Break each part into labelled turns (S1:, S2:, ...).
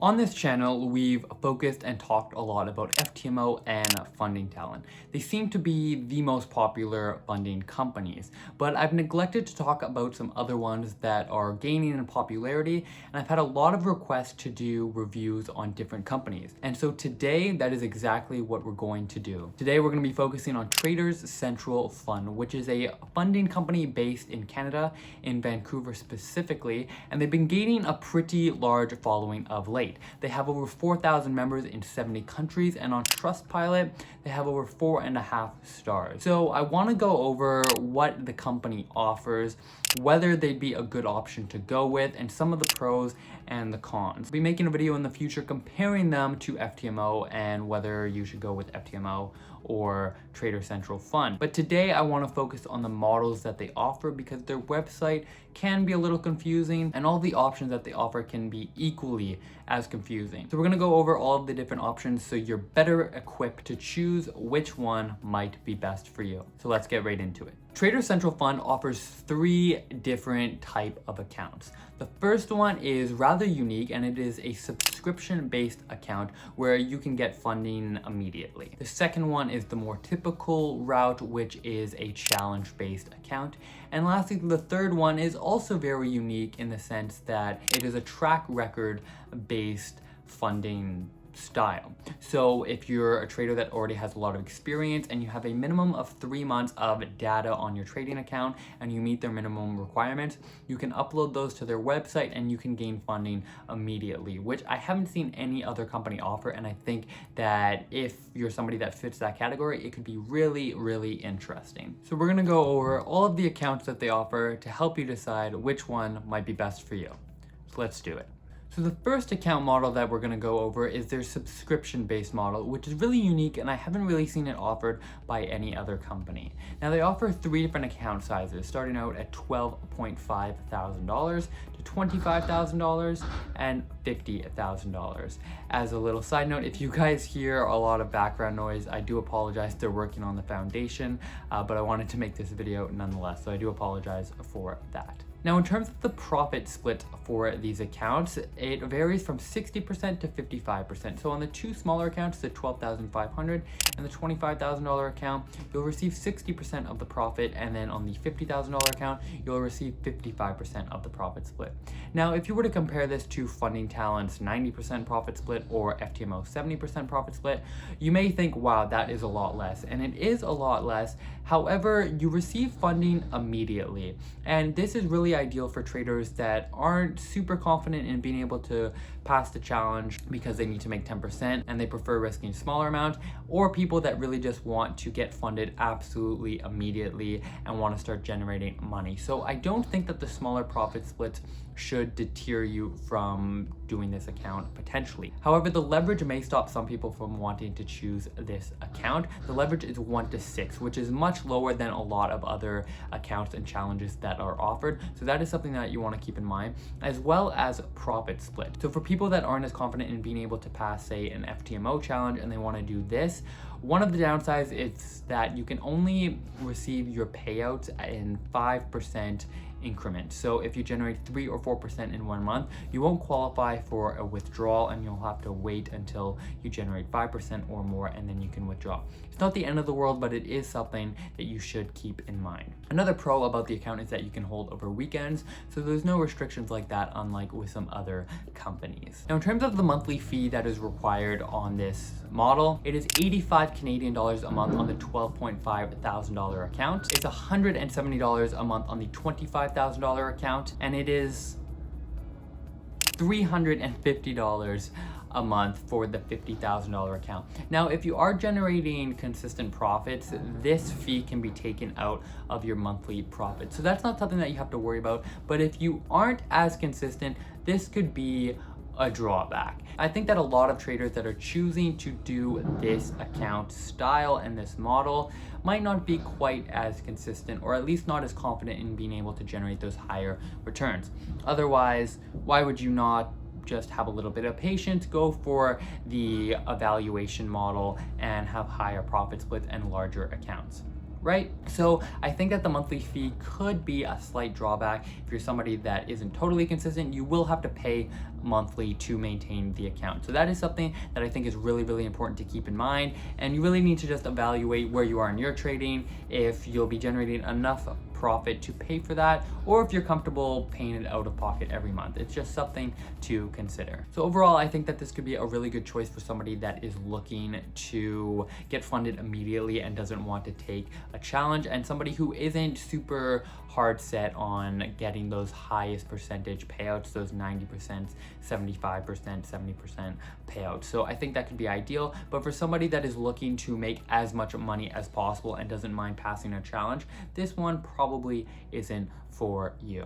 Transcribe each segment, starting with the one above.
S1: On this channel, we've focused and talked a lot about FTMO and Funding Talent. They seem to be the most popular funding companies, but I've neglected to talk about some other ones that are gaining in popularity, and I've had a lot of requests to do reviews on different companies. And so today, that is exactly what we're going to do. Today, we're going to be focusing on Traders Central Fund, which is a funding company based in Canada, in Vancouver specifically, and they've been gaining a pretty large following of late. They have over 4,000 members in 70 countries, and on Trustpilot, they have over 4.5 stars. So I want to go over what the company offers, whether they'd be a good option to go with, and some of the pros and the cons. I'll be making a video in the future comparing them to FTMO and whether you should go with FTMO or Trader Central Fund. But today I want to focus on the models that they offer because their website can be a little confusing and all the options that they offer can be equally as confusing. So we're going to go over all of the different options so you're better equipped to choose which one might be best for you. So let's get right into it. Trader Central Fund offers 3 different type of accounts. The first one is rather unique and it is a subscription-based account where you can get funding immediately. The second one is the more typical route, which is a challenge-based account. And lastly, the third one is also very unique in the sense that it is a track record-based funding style. So if you're a trader that already has a lot of experience and you have a minimum of 3 months of data on your trading account and you meet their minimum requirements, you can upload those to their website and you can gain funding immediately, which I haven't seen any other company offer. And I think that if you're somebody that fits that category, it could be really, really interesting. So we're gonna go over all of the accounts that they offer to help you decide which one might be best for you. So let's do it. So the first account model that we're going to go over is their subscription-based model, which is really unique and I haven't really seen it offered by any other company. Now they offer 3 different account sizes, starting out at $12.5 thousand to $25,000 and $50,000. As a little side note, if you guys hear a lot of background noise, I do apologize. They're working on the foundation, but I wanted to make this video nonetheless, so I do apologize for that. Now, in terms of the profit split for these accounts, it varies from 60% to 55%. So on the 2 smaller accounts, the $12,500 and the $25,000 account, you'll receive 60% of the profit, and then on the $50,000 account, you'll receive 55% of the profit split. Now, if you were to compare this to Funding Talent's 90% profit split or FTMO 70% profit split, you may think, wow, that is a lot less, and it is a lot less. However, you receive funding immediately, and this is really ideal for traders that aren't super confident in being able to pass the challenge because they need to make 10% and they prefer risking smaller amounts, or people that really just want to get funded absolutely immediately and want to start generating money. So I don't think that the smaller profit splits should deter you from doing this account potentially. However, the leverage may stop some people from wanting to choose this account. The leverage is 1-6, which is much lower than a lot of other accounts and challenges that are offered. So that is something that you want to keep in mind, as well as profit split. So for people that aren't as confident in being able to pass, say, an FTMO challenge and they want to do this, one of the downsides is that you can only receive your payouts in 5% increment. So if you generate 3 or 4% in 1 month, you won't qualify for a withdrawal and you'll have to wait until you generate 5% or more and then you can withdraw. It's not the end of the world, but it is something that you should keep in mind. Another pro about the account is that you can hold over weekends, so there's no restrictions like that, unlike with some other companies. Now, in terms of the monthly fee that is required on this model, it is 85 Canadian dollars a month on the $12.5 thousand account. It's $170 a month on the $25,000 account, and it is $350 a month for the $50,000 account. Now, if you are generating consistent profits, this fee can be taken out of your monthly profit. So that's not something that you have to worry about. But if you aren't as consistent, this could be a drawback. I think that a lot of traders that are choosing to do this account style and this model might not be quite as consistent, or at least not as confident in being able to generate those higher returns. Otherwise, why would you not just have a little bit of patience, go for the evaluation model, and have higher profit splits and larger accounts? right? So I think that the monthly fee could be a slight drawback. If you're somebody that isn't totally consistent, you will have to pay monthly to maintain the account. So that is something that I think is really, really important to keep in mind. And you really need to just evaluate where you are in your trading, if you'll be generating enough profit to pay for that, or if you're comfortable paying it out of pocket every month. It's just something to consider. So overall, I think that this could be a really good choice for somebody that is looking to get funded immediately and doesn't want to take a challenge, and somebody who isn't super hard set on getting those highest percentage payouts, those 90%, 75%, 70% payouts. So I think that could be ideal. But for somebody that is looking to make as much money as possible and doesn't mind passing a challenge, this one probably isn't for you.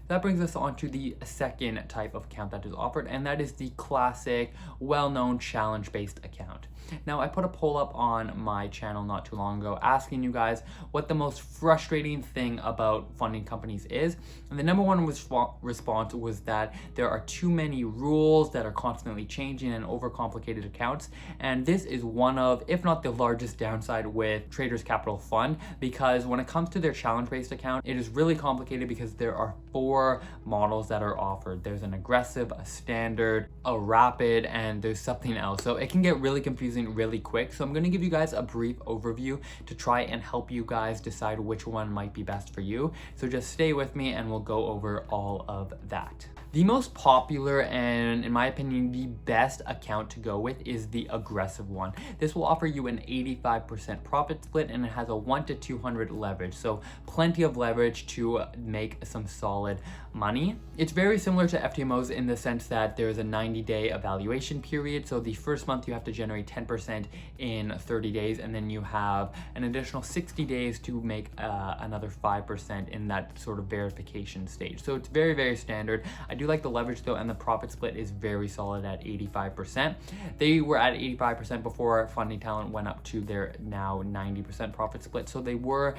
S1: That brings us on to the second type of account that is offered, and that is the classic, well-known challenge-based account. Now, I put a poll up on my channel not too long ago asking you guys what the most frustrating thing about funding companies is. And the number one response was that there are too many rules that are constantly changing and overcomplicated accounts. And this is one of, if not the largest downside with Traders Capital Fund, because when it comes to their challenge-based account, it is really complicated because there are 4 models that are offered. There's an aggressive, a standard, a rapid, and there's something else. So it can get really confusing really quick. So I'm going to give you guys a brief overview to try and help you guys decide which one might be best for you. So just stay with me and we'll go over all of that. The most popular and, in my opinion, the best account to go with is the aggressive one. This will offer you an 85% profit split, and it has a 1 to 200 leverage. So plenty of leverage to make some solid money. It's very similar to FTMOs in the sense that there's a 90-day evaluation period. So the first month you have to generate 10% in 30 days, and then you have an additional 60 days to make another 5% in that sort of verification stage. So it's very, very standard. I do like the leverage though, and the profit split is very solid at 85%. They were at 85% before Funding Talent went up to their now 90% profit split. So they were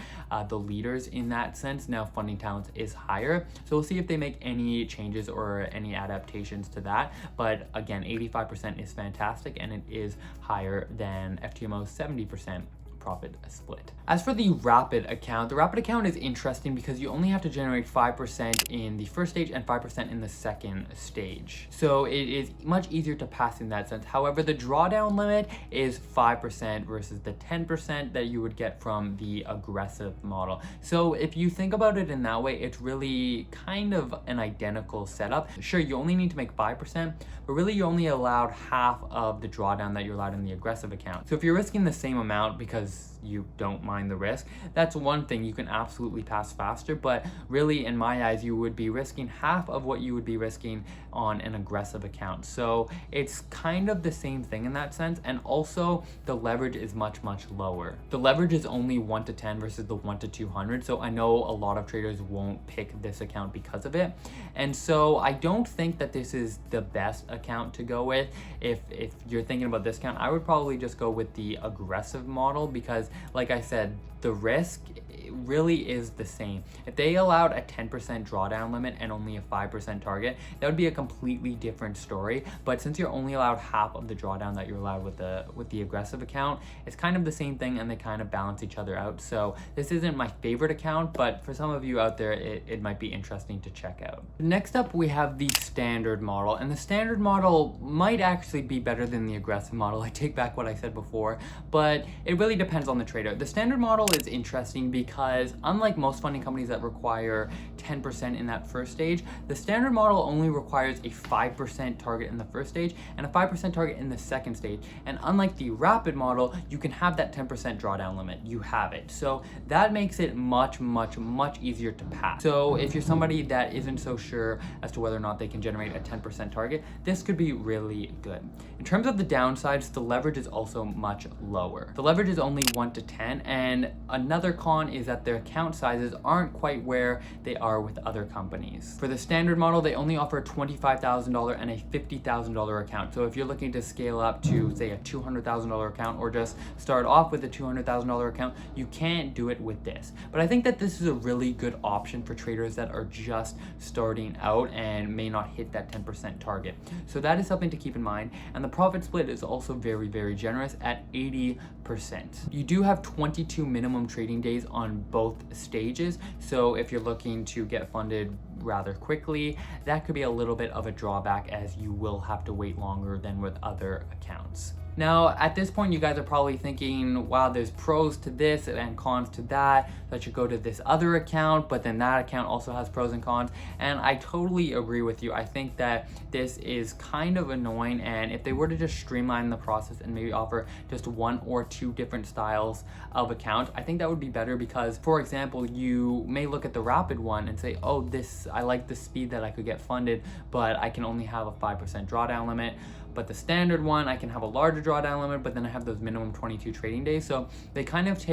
S1: the leaders in that sense. Now Funding Talent is higher. So we'll see if they make any changes or any adaptations to that. But again, 85% is fantastic, and it is higher than FTMO's 70% profit split. As for the rapid account, the rapid account is interesting because you only have to generate 5% in the first stage and 5% in the second stage. So it is much easier to pass in that sense. However, the drawdown limit is 5% versus the 10% that you would get from the aggressive model. So if you think about it in that way, it's really kind of an identical setup. Sure, you only need to make 5%, but really you're only allowed half of the drawdown that you're allowed in the aggressive account. So if you're risking the same amount because you don't mind the risk, that's one thing. You can absolutely pass faster, but really in my eyes you would be risking half of what you would be risking on an aggressive account. So it's kind of the same thing in that sense, and also the leverage is much lower. The leverage is only 1 to 10 versus the 1 to 200. So I know a lot of traders won't pick this account because of it, and so I don't think that this is the best account to go with. If you're thinking about this account, I would probably just go with the aggressive model, because like I said, the risk really is the same. If they allowed a 10% drawdown limit and only a 5% target, that would be a completely different story. But since you're only allowed half of the drawdown that you're allowed with the aggressive account, it's kind of the same thing, and they kind of balance each other out. So this isn't my favorite account, but for some of you out there, it might be interesting to check out. Next up, we have the standard model, and the standard model might actually be better than the aggressive model. I take back what I said before, but it really depends on the trader. The standard model is interesting because unlike most funding companies that require 10% in that first stage, the standard model only requires a 5% target in the first stage and a 5% target in the second stage. And unlike the rapid model, you can have that 10% drawdown limit. You have it. So that makes it much easier to pass. So if you're somebody that isn't so sure as to whether or not they can generate a 10% target, this could be really good. In terms of the downsides, the leverage is also much lower. The leverage is only 1 to 10, and another con is that their account sizes aren't quite where they are with other companies. For the standard model, they only offer a $25,000 and a $50,000 account. So if you're looking to scale up to, say, a $200,000 account, or just start off with a $200,000 account, you can't do it with this. But I think that this is a really good option for traders that are just starting out and may not hit that 10% target. So that is something to keep in mind. And the profit split is also very generous at 80%. You do have 22 minimum trading days on both stages, so if you're looking to get funded rather quickly, that could be a little bit of a drawback, as you will have to wait longer than with other accounts. Now, at this point, you guys are probably thinking, wow, there's pros to this and cons to that. So I should go to this other account, but then that account also has pros and cons. And I totally agree with you. I think that this is kind of annoying. And if they were to just streamline the process and maybe offer just 1 or 2 different styles of account, I think that would be better, because, for example, you may look at the rapid one and say, oh, I like the speed that I could get funded, but I can only have a 5% drawdown limit. But the standard one, I can have a larger drawdown limit, but then I have those minimum 22 trading days. So they kind of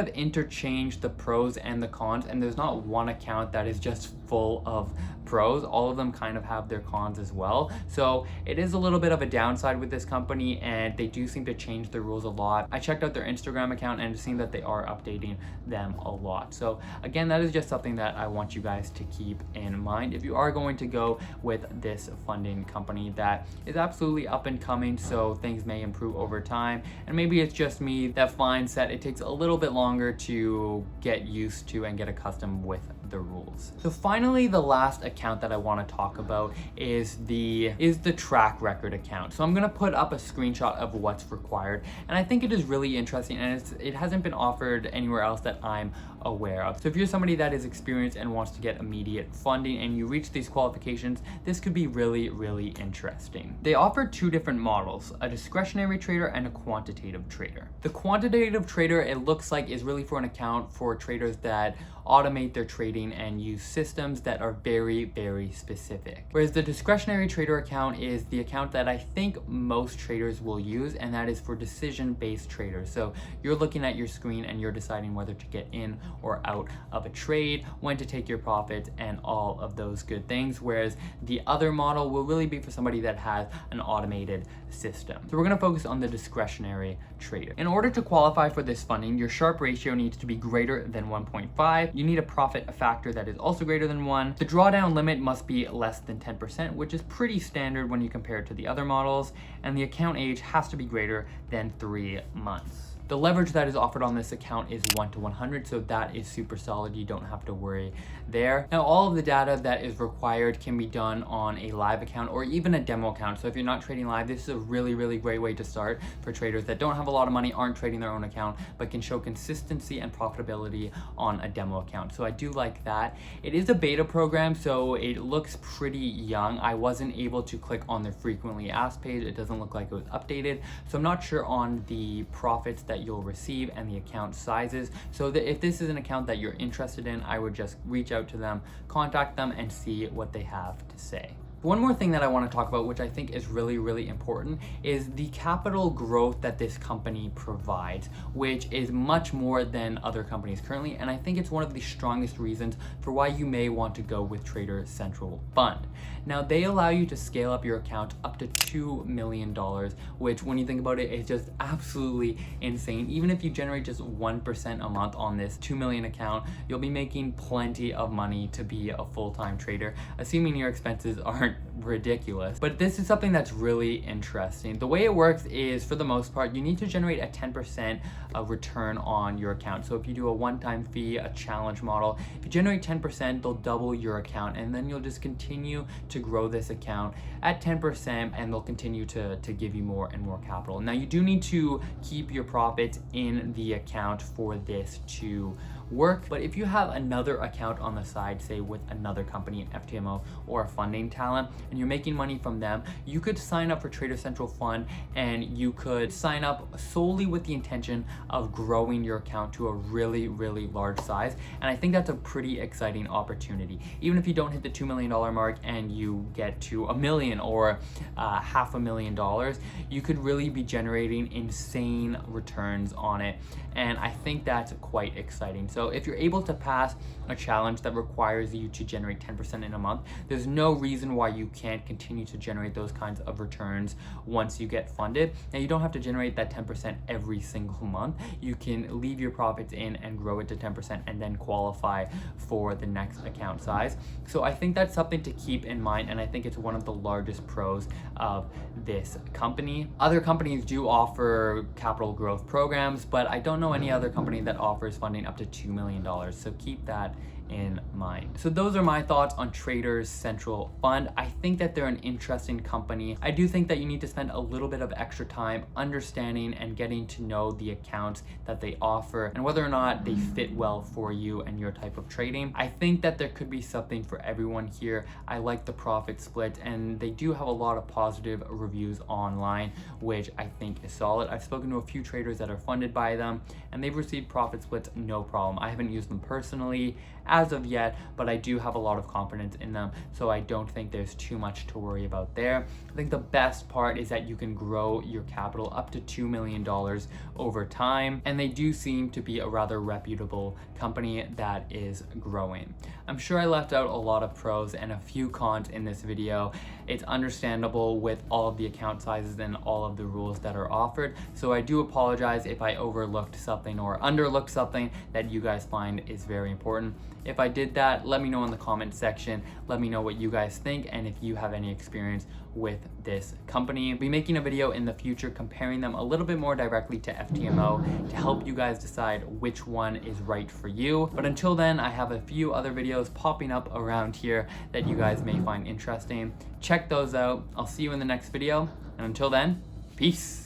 S1: interchange the pros and the cons, and there's not one account that is just full of pros. All of them kind of have their cons as well. So it is a little bit of a downside with this company, and they do seem to change the rules a lot. I checked out their Instagram account and it seems that they are updating them a lot. So again, that is just something that I want you guys to keep in mind if you are going to go with this funding company that is absolutely up and coming. So things may improve over time, and maybe it's just me that finds that it takes a little bit longer to get used to and get accustomed with the rules. So finally, the last account that I want to talk about is the track record account. So I'm going to put up a screenshot of what's required, and I think it is really interesting, and it hasn't been offered anywhere else that I'm aware of. So if you're somebody that is experienced and wants to get immediate funding and you reach these qualifications, this could be really, really interesting. They offer 2 different models, a discretionary trader and a quantitative trader. The quantitative trader, it looks like, is really for an account for traders that automate their trading and use systems that are very, very specific. Whereas the discretionary trader account is the account that I think most traders will use, and that is for decision-based traders. So you're looking at your screen and you're deciding whether to get in or out of a trade, when to take your profits, and all of those good things. Whereas the other model will really be for somebody that has an automated system. So we're going to focus on the discretionary trader. In order to qualify for this funding, your Sharpe ratio needs to be greater than 1.5. You need a profit factor that is also greater than 1. The drawdown limit must be less than 10%, which is pretty standard when you compare it to the other models. And the account age has to be greater than 3 months. The leverage that is offered on this account is 1 to 100, so that is super solid. You don't have to worry there. Now, all of the data that is required can be done on a live account or even a demo account. So if you're not trading live, this is a really, really great way to start for traders that don't have a lot of money, aren't trading their own account, but can show consistency and profitability on a demo account. So I do like that. It is a beta program, so it looks pretty young. I wasn't able to click on the frequently asked page. It doesn't look like it was updated. So I'm not sure on the profits that you'll receive and the account sizes. So that if this is an account that you're interested in, I would just reach out to them, contact them, and see what they have to say. One more thing that I want to talk about, which I think is really, really important, is the capital growth that this company provides, which is much more than other companies currently. And I think it's one of the strongest reasons for why you may want to go with Trader Central Fund. Now, they allow you to scale up your account up to $2 million, which, when you think about it, is just absolutely insane. Even if you generate just 1% a month on this 2 million account, you'll be making plenty of money to be a full-time trader, assuming your expenses aren't ridiculous. But this is something that's really interesting. The way it works is, for the most part, you need to generate a 10% return on your account. So if you do a one-time fee, a challenge model, if you generate 10%, they'll double your account, and then you'll just continue to grow this account at 10%, and they'll continue to give you more and more capital. Now, you do need to keep your profits in the account for this to work, but if you have another account on the side, say with another company, an FTMO or a Funding Talent, and you're making money from them, you could sign up for Trader Central Fund, and you could sign up solely with the intention of growing your account to a really, really large size. And I think that's a pretty exciting opportunity. Even if you don't hit the $2 million mark and you get to $1 million or $500,000, you could really be generating insane returns on it. And I think that's quite exciting. So So if you're able to pass a challenge that requires you to generate 10% in a month, there's no reason why you can't continue to generate those kinds of returns once you get funded. Now, you don't have to generate that 10% every single month. You can leave your profits in and grow it to 10% and then qualify for the next account size. So I think that's something to keep in mind, and I think it's one of the largest pros of this company. Other companies do offer capital growth programs, but I don't know any other company that offers funding up to $2 million. So keep that in mind. So those are my thoughts on Traders Central Fund. I think that they're an interesting company. I do think that you need to spend a little bit of extra time understanding and getting to know the accounts that they offer and whether or not they fit well for you and your type of trading. I think that there could be something for everyone here. I like the profit split, and they do have a lot of positive reviews online, which I think is solid. I've spoken to a few traders that are funded by them, and they've received profit splits no problem. I haven't used them personally as of yet, but I do have a lot of confidence in them, so I don't think there's too much to worry about there. I think the best part is that you can grow your capital up to $2 million over time, and they do seem to be a rather reputable company that is growing. I'm sure I left out a lot of pros and a few cons in this video. It's understandable with all of the account sizes and all of the rules that are offered, so I do apologize if I overlooked something or underlooked something that you guys find is very important. If I did that, let me know in the comment section. Let me know what you guys think and if you have any experience with this company. I'll be making a video in the future comparing them a little bit more directly to FTMO to help you guys decide which one is right for you. But until then, I have a few other videos popping up around here that you guys may find interesting. Check those out. I'll see you in the next video. And until then, peace.